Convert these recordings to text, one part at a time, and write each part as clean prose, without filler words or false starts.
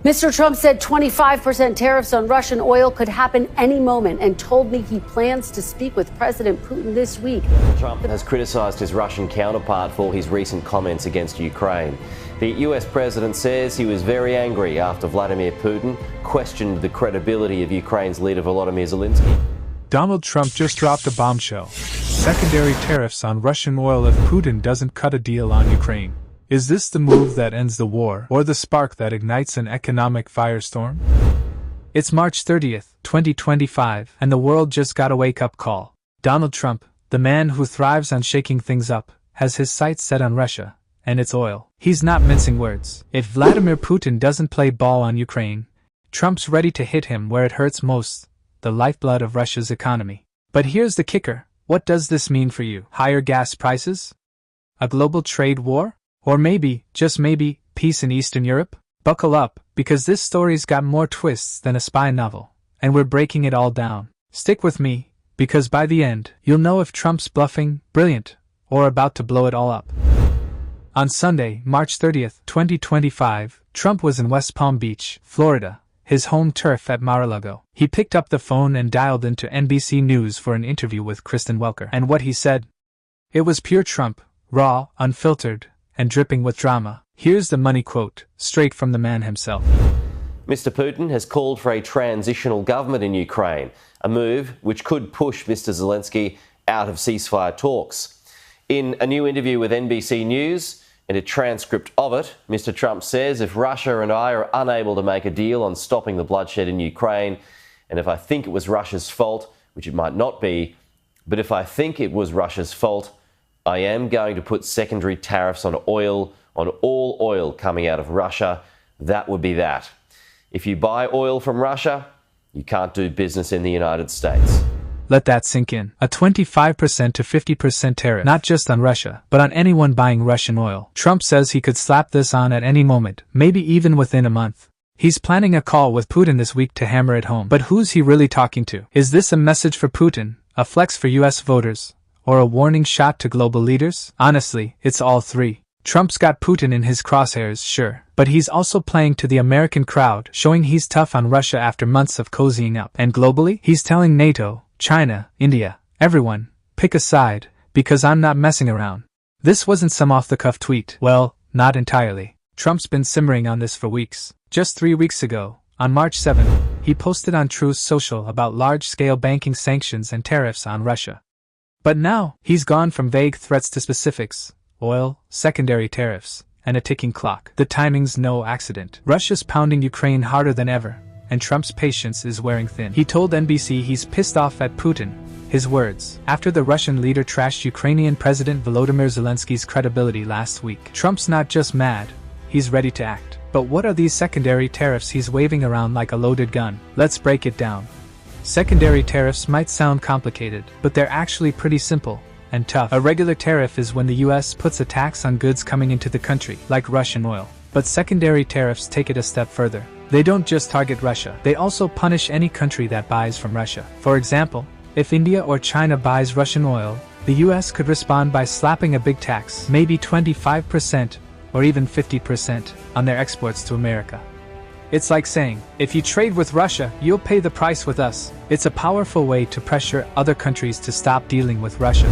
Mr. Trump said 25% tariffs on Russian oil could happen any moment and told me he plans to speak with President Putin this week. Trump has criticised his Russian counterpart for his recent comments against Ukraine. The US president says he was very angry after Vladimir Putin questioned the credibility of Ukraine's leader Volodymyr Zelensky. Donald Trump just dropped a bombshell. Secondary tariffs on Russian oil if Putin doesn't cut a deal on Ukraine. Is this the move that ends the war, or the spark that ignites an economic firestorm? It's March 30th, 2025, and the world just got a wake-up call. Donald Trump, the man who thrives on shaking things up, has his sights set on Russia and its oil. He's not mincing words. If Vladimir Putin doesn't play ball on Ukraine, Trump's ready to hit him where it hurts most, the lifeblood of Russia's economy. But here's the kicker. What does this mean for you? Higher gas prices? A global trade war? Or maybe, just maybe, peace in Eastern Europe? Buckle up, because this story's got more twists than a spy novel, and we're breaking it all down. Stick with me, because by the end, you'll know if Trump's bluffing, brilliant, or about to blow it all up. On Sunday, March 30th, 2025, Trump was in West Palm Beach, Florida, his home turf at Mar-a-Lago. He picked up the phone and dialed into NBC News for an interview with Kristen Welker. And what he said? It was pure Trump, raw, unfiltered, and dripping with drama. Here's the money quote, straight from the man himself. Mr. Putin has called for a transitional government in Ukraine, a move which could push Mr. Zelensky out of ceasefire talks. In a new interview with NBC News and a transcript of it, Mr. Trump says if Russia and I are unable to make a deal on stopping the bloodshed in Ukraine, and if I think it was Russia's fault, which it might not be, but if I think it was Russia's fault, I am going to put secondary tariffs on oil, on all oil coming out of Russia. That would be that. If you buy oil from Russia, you can't do business in the United States. Let that sink in. A 25% to 50% tariff, not just on Russia, but on anyone buying Russian oil. Trump says he could slap this on at any moment, maybe even within a month. He's planning a call with Putin this week to hammer it home. But who's he really talking to? Is this a message for Putin, a flex for US voters, or a warning shot to global leaders? Honestly, it's all three. Trump's got Putin in his crosshairs, sure, but he's also playing to the American crowd, showing he's tough on Russia after months of cozying up. And globally, he's telling NATO, China, India, everyone, pick a side, because I'm not messing around. This wasn't some off-the-cuff tweet. Well, not entirely. Trump's been simmering on this for weeks. Just 3 weeks ago, on March 7th, he posted on Truth Social about large-scale banking sanctions and tariffs on Russia. But now, he's gone from vague threats to specifics: oil, secondary tariffs, and a ticking clock. The timing's no accident. Russia's pounding Ukraine harder than ever, and Trump's patience is wearing thin. He told NBC he's pissed off at Putin, his words, after the Russian leader trashed Ukrainian President Volodymyr Zelensky's credibility last week. Trump's not just mad, he's ready to act. But what are these secondary tariffs he's waving around like a loaded gun? Let's break it down. Secondary tariffs might sound complicated, but they're actually pretty simple and tough. A regular tariff is when the US puts a tax on goods coming into the country, like Russian oil. But secondary tariffs take it a step further. They don't just target Russia, they also punish any country that buys from Russia. For example, if India or China buys Russian oil, the US could respond by slapping a big tax, maybe 25% or even 50%, on their exports to America. It's like saying, if you trade with Russia, you'll pay the price with us. It's a powerful way to pressure other countries to stop dealing with Russia.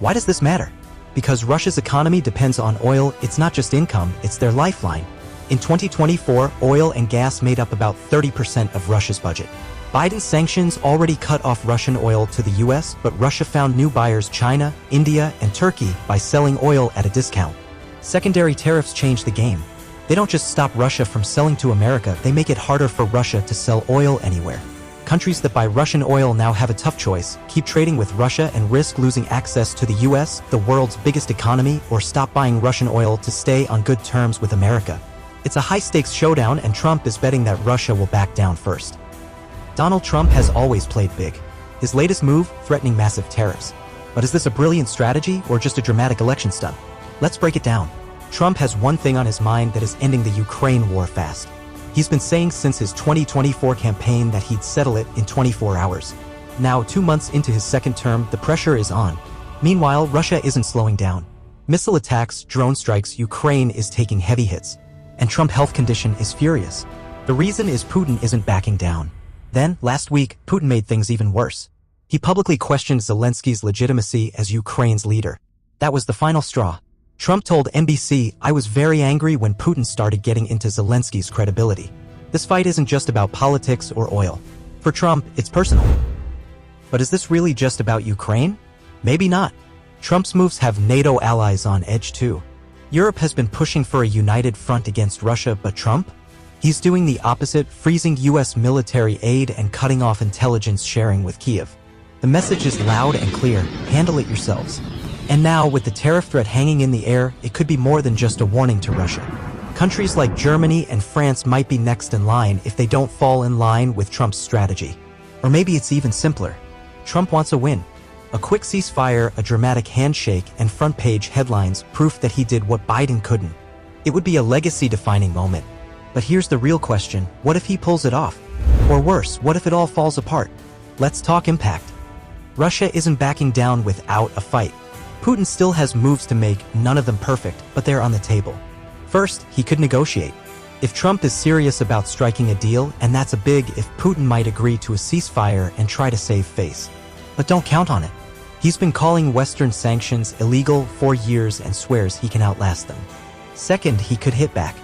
Why does this matter? Because Russia's economy depends on oil. It's not just income, it's their lifeline. In 2024, oil and gas made up about 30% of Russia's budget. Biden's sanctions already cut off Russian oil to the US, but Russia found new buyers: China, India, and Turkey, by selling oil at a discount. Secondary tariffs change the game. They don't just stop Russia from selling to America, they make it harder for Russia to sell oil anywhere. Countries that buy Russian oil now have a tough choice: keep trading with Russia and risk losing access to the US, the world's biggest economy, or stop buying Russian oil to stay on good terms with America. It's a high-stakes showdown, and Trump is betting that Russia will back down first. Donald Trump has always played big. His latest move, threatening massive tariffs. But is this a brilliant strategy or just a dramatic election stunt? Let's break it down. Trump has one thing on his mind, that is ending the Ukraine war fast. He's been saying since his 2024 campaign that he'd settle it in 24 hours. Now, 2 months into his second term, the pressure is on. Meanwhile, Russia isn't slowing down. Missile attacks, drone strikes, Ukraine is taking heavy hits. and Trump's health condition is furious. The reason is Putin isn't backing down. Then, last week, Putin made things even worse. He publicly questioned Zelensky's legitimacy as Ukraine's leader. That was the final straw. Trump told NBC, "I was very angry when Putin started getting into Zelensky's credibility. This fight isn't just about politics or oil. For Trump, it's personal." But is this really just about Ukraine? Maybe not. Trump's moves have NATO allies on edge too. Europe has been pushing for a united front against Russia, but Trump? He's doing the opposite, freezing US military aid and cutting off intelligence sharing with Kyiv. The message is loud and clear: handle it yourselves. And now, with the tariff threat hanging in the air, it could be more than just a warning to Russia. Countries like Germany and France might be next in line if they don't fall in line with Trump's strategy. Or maybe it's even simpler. Trump wants a win. A quick ceasefire, a dramatic handshake, and front-page headlines, proof that he did what Biden couldn't. It would be a legacy-defining moment. But here's the real question: what if he pulls it off? Or worse, what if it all falls apart? Let's talk impact. Russia isn't backing down without a fight. Putin still has moves to make, none of them perfect, but they're on the table. First, he could negotiate. If Trump is serious about striking a deal, and that's a big if, Putin might agree to a ceasefire and try to save face. But don't count on it. He's been calling Western sanctions illegal for years and swears he can outlast them. Second, he could hit back.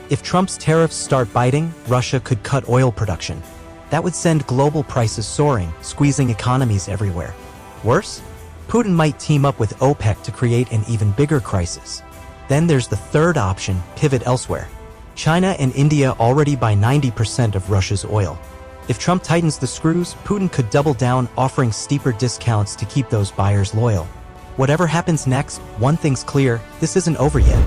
If Trump's tariffs start biting, Russia could cut oil production. That would send global prices soaring, squeezing economies everywhere. Worse? Putin might team up with OPEC to create an even bigger crisis. Then there's the third option: pivot elsewhere. China and India already buy 90% of Russia's oil. If Trump tightens the screws, Putin could double down, offering steeper discounts to keep those buyers loyal. Whatever happens next, one thing's clear: this isn't over yet.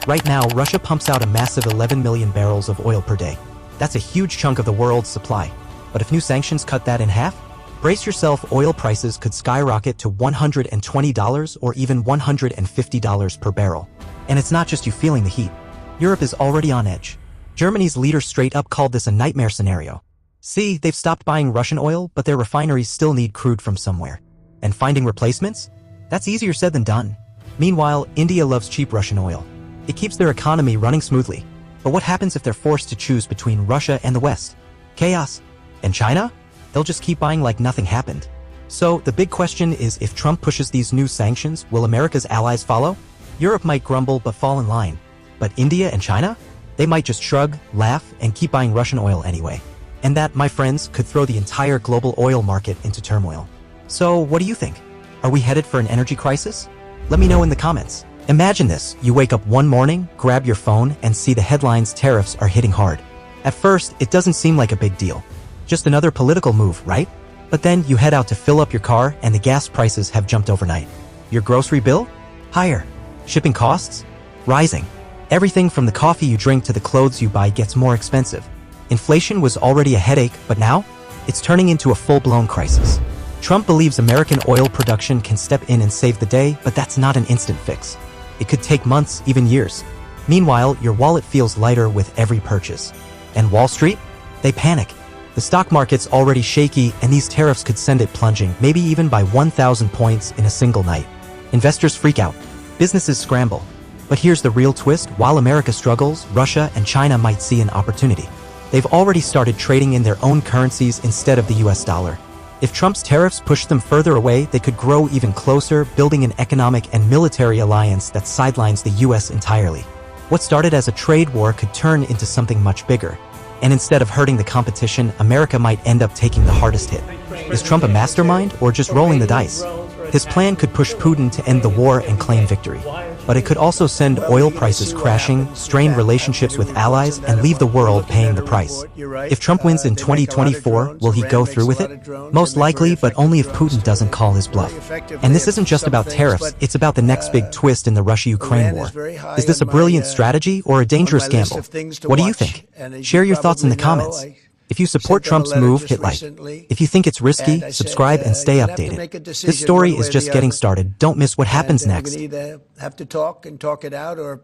Right now, Russia pumps out a massive 11 million barrels of oil per day. That's a huge chunk of the world's supply. But if new sanctions cut that in half, brace yourself, oil prices could skyrocket to $120 or even $150 per barrel. And it's not just you feeling the heat. Europe is already on edge. Germany's leader straight up called this a nightmare scenario. See, they've stopped buying Russian oil, but their refineries still need crude from somewhere. And finding replacements? That's easier said than done. Meanwhile, India loves cheap Russian oil. It keeps their economy running smoothly. But what happens if they're forced to choose between Russia and the West? Chaos. And China? They'll just keep buying like nothing happened. So, the big question is, if Trump pushes these new sanctions, will America's allies follow? Europe might grumble but fall in line. But India and China? They might just shrug, laugh, and keep buying Russian oil anyway. And that, my friends, could throw the entire global oil market into turmoil. So, what do you think? Are we headed for an energy crisis? Let me know in the comments. Imagine this: you wake up one morning, grab your phone, and see the headlines: tariffs are hitting hard. At first, it doesn't seem like a big deal. Just another political move, right? But then you head out to fill up your car and the gas prices have jumped overnight. Your grocery bill? Higher. Shipping costs? Rising. Everything from the coffee you drink to the clothes you buy gets more expensive. Inflation was already a headache, but now it's turning into a full-blown crisis. Trump believes American oil production can step in and save the day, but that's not an instant fix. It could take months, even years. Meanwhile, your wallet feels lighter with every purchase. And Wall Street? They panic. The stock market's already shaky, and these tariffs could send it plunging, maybe even by 1,000 points in a single night. Investors freak out. Businesses scramble. But here's the real twist: while America struggles, Russia and China might see an opportunity. They've already started trading in their own currencies instead of the US dollar. If Trump's tariffs push them further away, they could grow even closer, building an economic and military alliance that sidelines the US entirely. What started as a trade war could turn into something much bigger. And instead of hurting the competition, America might end up taking the hardest hit. Is Trump a mastermind or just rolling the dice? His plan could push Putin to end the war and claim victory. But it could also send oil prices crashing, strain relationships with allies, and leave the world paying the price. If Trump wins in 2024, will he go through with it? Most likely, but only if Putin doesn't call his bluff. And this isn't just about tariffs, it's about the next big twist in the Russia-Ukraine war. Is this a brilliant strategy or a dangerous gamble? What do you think? Share your thoughts in the comments. If you support Trump's move, hit like. If you think it's risky, subscribe and stay updated. This story is just getting started. Don't miss what happens next. Either have to talk and talk it out, or